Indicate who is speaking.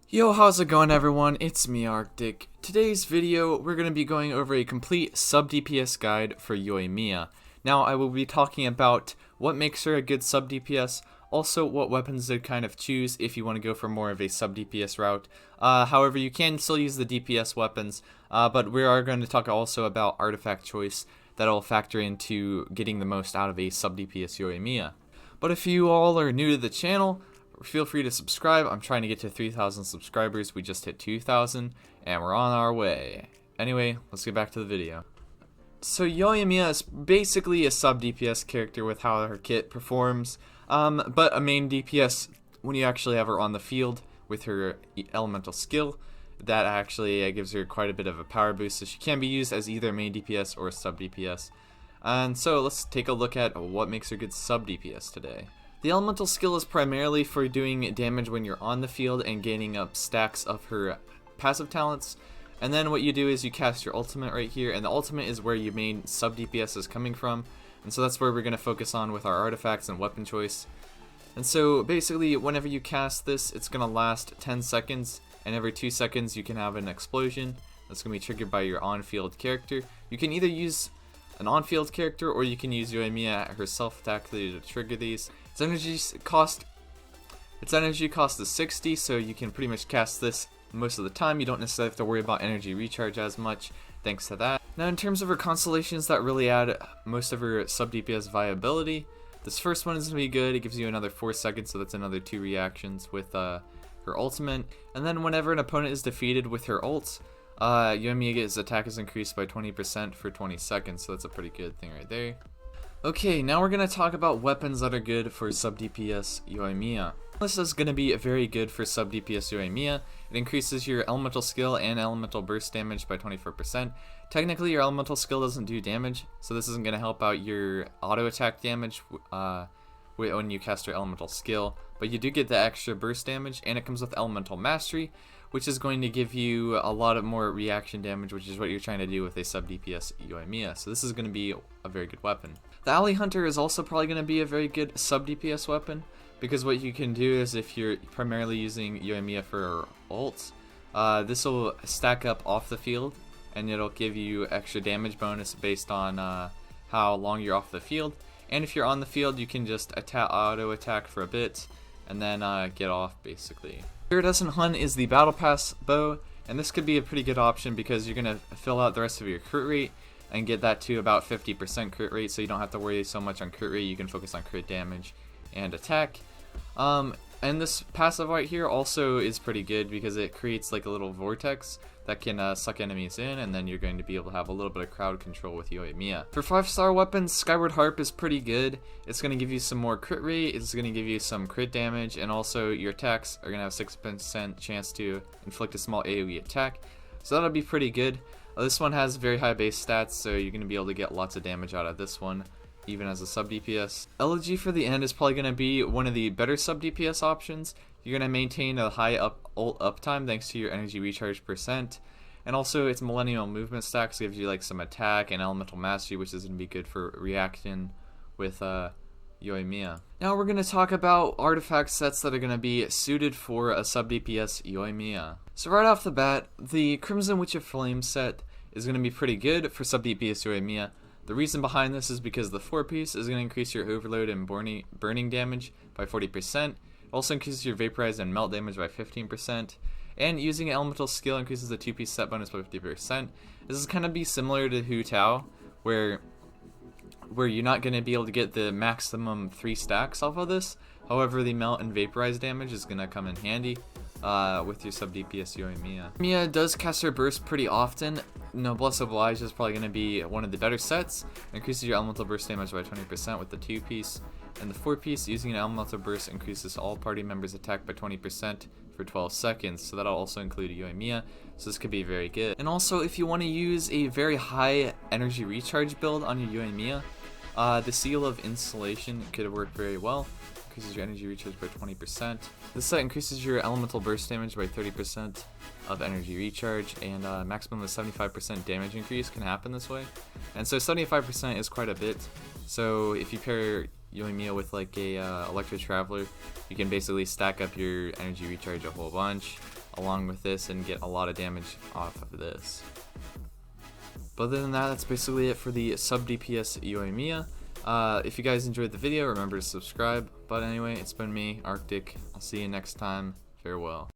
Speaker 1: Yo, how's it going everyone? It's me, Arctic. Today's video, we're going to be going over a complete sub-DPS guide for Yoimiya. Now, I will be talking about what makes her a good sub-DPS, also what weapons to kind of choose if you want to go for more of a sub-DPS route. However, you can still use the DPS weapons, but we are going to talk also about artifact choice that'll factor into getting the most out of a sub-DPS Yoimiya. But if you all are new to the channel, feel free to subscribe. I'm trying to get to 3,000 subscribers. We just hit 2,000 and we're on our way. Anyway, let's get back to the video. So Yoimiya is basically a sub DPS character with how her kit performs, but a main DPS when you actually have her on the field with her elemental skill. That actually gives her quite a bit of a power boost, so she can be used as either main DPS or sub DPS. And so let's take a look at what makes her good sub DPS today. The elemental skill is primarily for doing damage when you're on the field and gaining up stacks of her passive talents. And then what you do is you cast your ultimate right here, and the ultimate is where your main sub DPS is coming from. And so that's where we're going to focus on with our artifacts and weapon choice. And so basically whenever you cast this, it's going to last 10 seconds, and every 2 seconds you can have an explosion that's going to be triggered by your on-field character. You can either use an on-field character or you can use Yoimiya herself to trigger these. Its energy cost is 60, so you can pretty much cast this most of the time. You don't necessarily have to worry about energy recharge as much thanks to that. Now in terms of her constellations that really add most of her sub DPS viability, this first one is going to be good. It gives you another 4 seconds, so that's another 2 reactions with her ultimate. And then whenever an opponent is defeated with her ult, Yoimiya's attack is increased by 20% for 20 seconds, so that's a pretty good thing right there. Okay, now we're going to talk about weapons that are good for sub DPS Yoimiya. This is going to be very good for sub DPS Yoimiya. It increases your elemental skill and elemental burst damage by 24%. Technically your elemental skill doesn't do damage, so this isn't going to help out your auto attack damage when you cast your elemental skill, but you do get the extra burst damage, and it comes with elemental mastery, which is going to give you a lot of more reaction damage, which is what you're trying to do with a sub DPS Yoimiya. So this is going to be a very good weapon. The Alley Hunter is also probably going to be a very good sub DPS weapon, because what you can do is if you're primarily using Yoimiya for ults, this will stack up off the field, and it'll give you extra damage bonus based on how long you're off the field. And if you're on the field, you can just auto attack for a bit and then get off basically. Iridescent Hunt is the battle pass bow, and this could be a pretty good option because you're going to fill out the rest of your crit rate and get that to about 50% crit rate, so you don't have to worry so much on crit rate. You can focus on crit damage and attack. And this passive right here also is pretty good because it creates like a little vortex that can suck enemies in, and then you're going to be able to have a little bit of crowd control with Yoimiya. For 5-star weapons, Skyward Harp is pretty good. It's going to give you some more crit rate, it's going to give you some crit damage, and also your attacks are going to have 6% chance to inflict a small AoE attack. So that'll be pretty good. This one has very high base stats, so you're going to be able to get lots of damage out of this one, even as a sub DPS. Elegy for the end is probably going to be one of the better sub DPS options. You're going to maintain a high ult uptime thanks to your energy recharge percent, and also its millennial movement stacks gives you like some attack and elemental mastery, which is going to be good for reaction with Yoimiya. Now we're going to talk about artifact sets that are going to be suited for a sub DPS Yoimiya. So right off the bat, the Crimson Witch of Flame set is going to be pretty good for sub DPS Yoimiya. The reason behind this is because the 4-piece is going to increase your overload and burning damage by 40%. It also increases your vaporize and melt damage by 15%. And using an elemental skill increases the 2-piece set bonus by 50%. This is kind of be similar to Hu Tao, where you're not going to be able to get the maximum 3 stacks off of this. However, the melt and vaporize damage is going to come in handy with your sub DPS Yoimiya. Yoimiya does cast her burst pretty often. Noblesse Oblige is probably going to be one of the better sets. It increases your elemental burst damage by 20% with the 2-piece. And the 4-piece, using an elemental burst, increases all party members' attack by 20% for 12 seconds. So that'll also include Yoimiya. So this could be very good. And also, if you want to use a very high energy recharge build on your Yoimiya, the Seal of Installation could work very well. Increases your energy recharge by 20%. This set increases your elemental burst damage by 30% of energy recharge, and maximum of 75% damage increase can happen this way. And so 75% is quite a bit. So if you pair Yoimiya with like a Electro Traveler, you can basically stack up your energy recharge a whole bunch. along with this and get a lot of damage off of this. But other than that, that's basically it for the sub DPS Yoimiya. If you guys enjoyed the video, remember to subscribe. But anyway, it's been me, Arctic. I'll see you next time. Farewell.